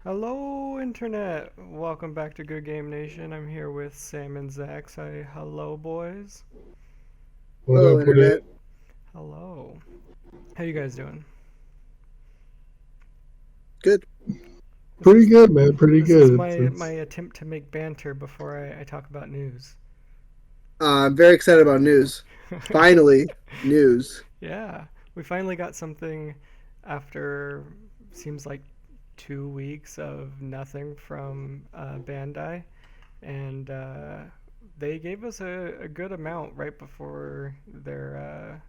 Hello, Internet! Welcome back to Good Game Nation. I'm here with Sam and Zach. Say hello, boys. What Hello, up, what up? Internet. Hello. How you guys doing? Good. This Pretty is good, man. Pretty this is good. my attempt to make banter before I talk about news. I'm very excited about news. Finally, news. Yeah, we finally got something after seems like 2 weeks of nothing from Bandai, and they gave us a good amount right before their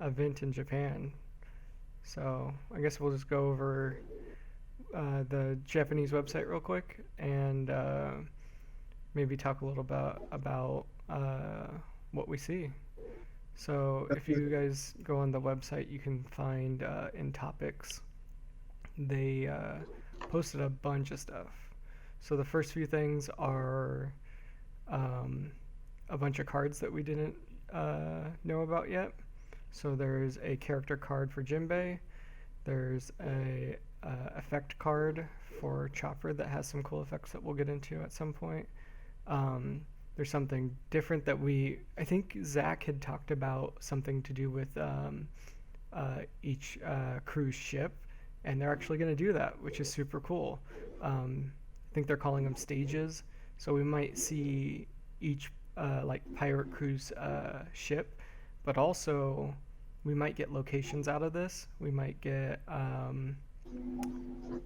event in Japan. So I guess we'll just go over the Japanese website real quick and maybe talk a little about what we see. So if you guys go on the website, you can find in topics they posted a bunch of stuff. So the first few things are um, a bunch of cards that we didn't know about yet. So there's a character card for Jinbei. There's a effect card for Chopper that has some cool effects that we'll get into at some point. Um, there's something different that I think Zach had talked about something to do with each cruise ship, and they're actually going to do that, which is super cool. I think they're calling them stages, so we might see each like pirate cruise ship, but also we might get locations out of this. We might get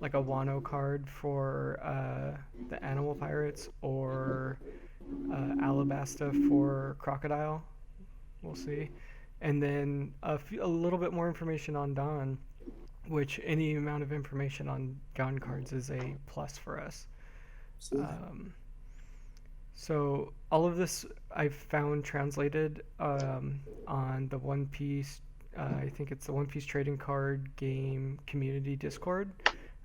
like a Wano card for the animal pirates or Alabasta for crocodile. We'll see. And then a little bit more information on Don, which any amount of information on Don cards is a plus for us. Absolutely. Um, so all of this I've found translated on the One Piece. I think it's the One Piece trading card game community Discord.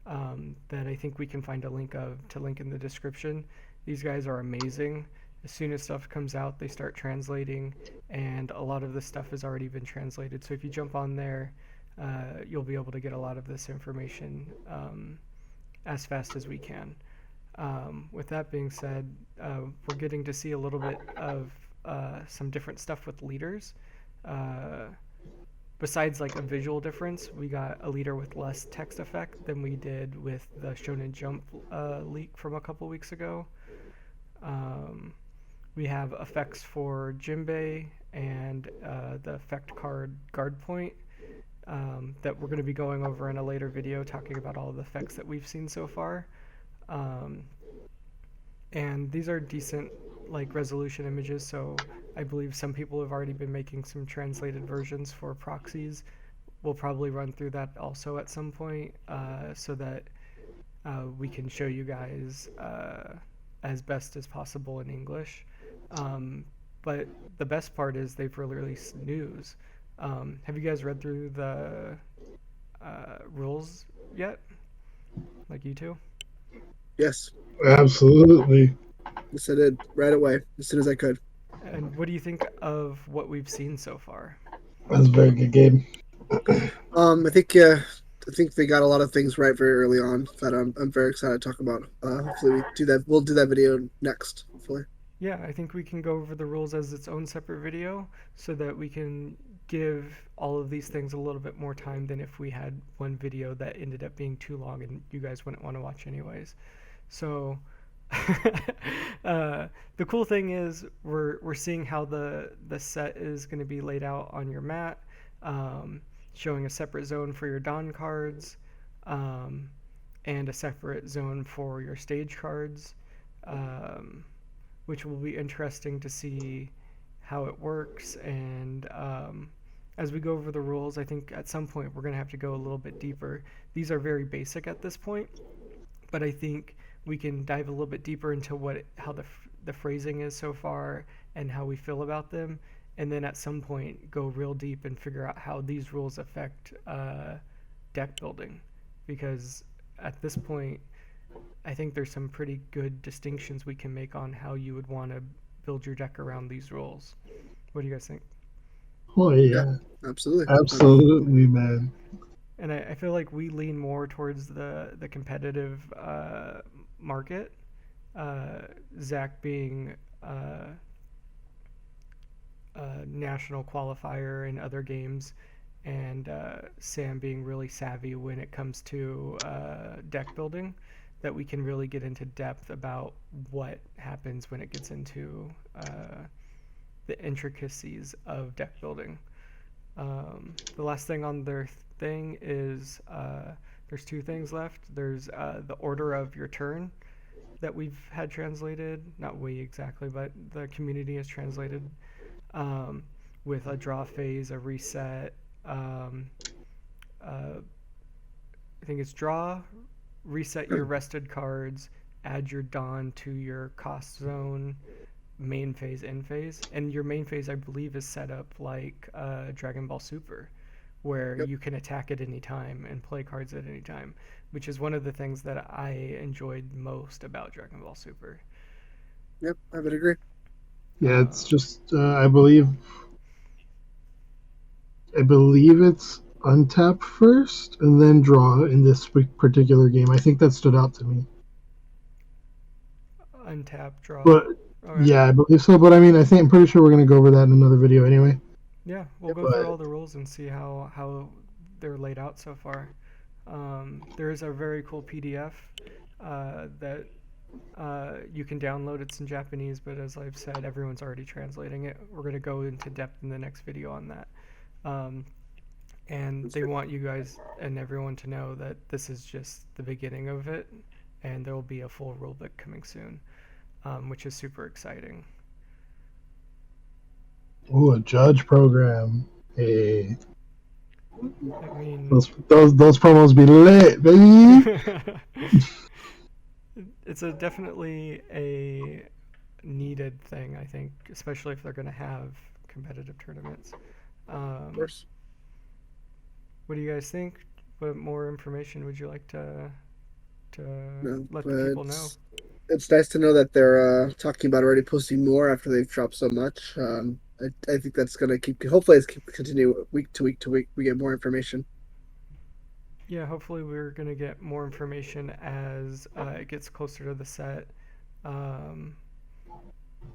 That I think we can find a link of to link in the description. These guys are amazing. As soon as stuff comes out, they start translating, and a lot of this stuff has already been translated. So if you jump on there, you'll be able to get a lot of this information as fast as we can. With that being said, we're getting to see a little bit of some different stuff with leaders. Uh, Besides like a visual difference, we got a leader with less text effect than we did with the Shonen Jump leak from a couple weeks ago. Um, we have effects for Jinbei and the effect card Guard Point that we're going to be going over in a later video, talking about all the effects that we've seen so far. Um, and these are decent like resolution images, so I believe some people have already been making some translated versions for proxies. We'll probably run through that also at some point, so that we can show you guys as best as possible in English. um, but the best part is they've released news. Have you guys read through the rules yet, like you two? Yes. Absolutely. Yes, I did right away as soon as I could. And what do you think of what we've seen so far? That's a very good game. I think they got a lot of things right very early on that I'm very excited to talk about. Hopefully we do that. We'll do that video next. Hopefully. Yeah, I think we can go over the rules as its own separate video so that we can give all of these things a little bit more time than if we had one video that ended up being too long and you guys wouldn't want to watch anyways. So the cool thing is we're seeing how the set is going to be laid out on your mat, showing a separate zone for your Dawn cards, um, and a separate zone for your stage cards. Um, which will be interesting to see how it works. And as we go over the rules, I think at some point we're going to have to go a little bit deeper. These are very basic at this point, but I think we can dive a little bit deeper into how the phrasing is so far and how we feel about them, and then at some point go real deep and figure out how these rules affect deck building, because at this point I think there's some pretty good distinctions we can make on how you would want to build your deck around these rules. What do you guys think? Oh Yeah, yeah. absolutely. Absolutely, man. And I feel like we lean more towards the competitive market. Uh, Zach being a national qualifier in other games, and Sam being really savvy when it comes to deck building, that we can really get into depth about what happens when it gets into the intricacies of deck building. The last thing on their thing is there's two things left. There's the order of your turn that we've had translated, not we exactly, but the community has translated um, with a draw phase, a reset. Uh, I think it's draw, reset your rested cards, add your Dawn to your cost zone, main phase, end phase. And your main phase, I believe, is set up like Dragon Ball Super, where Yep. you can attack at any time and play cards at any time, which is one of the things that I enjoyed most about Dragon Ball Super. Yep. I would agree. Yeah, it's Uh, just I believe it's untap first and then draw in this particular game. I think that stood out to me. untap, draw. But Okay. yeah, I believe so. But I mean, I'm pretty sure we're gonna go over that in another video anyway. Yeah, we'll Yep. go through But all the rules and see how they're laid out so far. There is a very cool PDF that you can download. It's in Japanese, but as I've said, everyone's already translating it. We're going to go into depth in the next video on that. Um, and That's they good. want you guys and everyone to know that this is just the beginning of it, and there will be a full rulebook coming soon, which is super exciting. ooh, a judge program. Hey, I mean, those promos be lit, baby. it's a definitely a needed thing, I think, especially if they're going to have competitive tournaments. Of Um, course. what do you guys think? What more information would you like to No, let the but people know? it's nice to know that they're talking about already posting more after they've dropped so much. I think that's gonna keep. Hopefully, it's keep continue week to week to week. We get more information. Yeah, hopefully we're gonna get more information as it gets closer to the set. Um,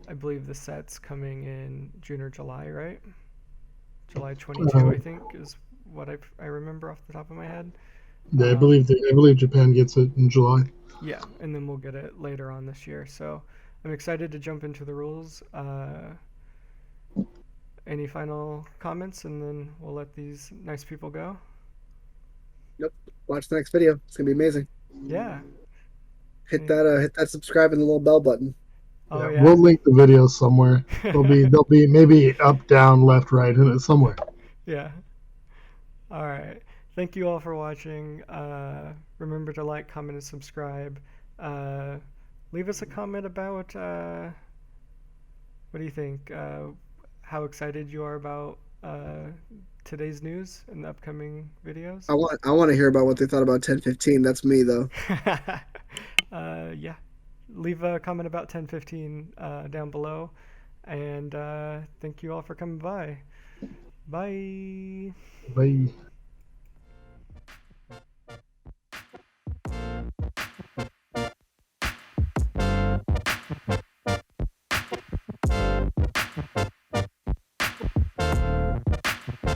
I believe the set's coming in June or July, right? July 22, Uh, I think, is what I remember off the top of my head. yeah, Um, I believe Japan gets it in July. yeah, and then we'll get it later on this year. So I'm excited to jump into the rules. Any final comments, and then we'll let these nice people go? Nope. Watch the next video. It's gonna be amazing. Yeah. Any- Hit that subscribe and the little bell button. Oh Yeah, yeah. we'll link the videos somewhere. They'll be maybe up, down, left, right, and it's somewhere. Yeah. All right. Thank you all for watching. Remember to like, comment, and subscribe. Uh, leave us a comment about what do you think? How excited you are about today's news and the upcoming videos? I want to hear about what they thought about 1015. That's me though. Yeah. Leave a comment about 1015 down below. And thank you all for coming by. Bye. Bye.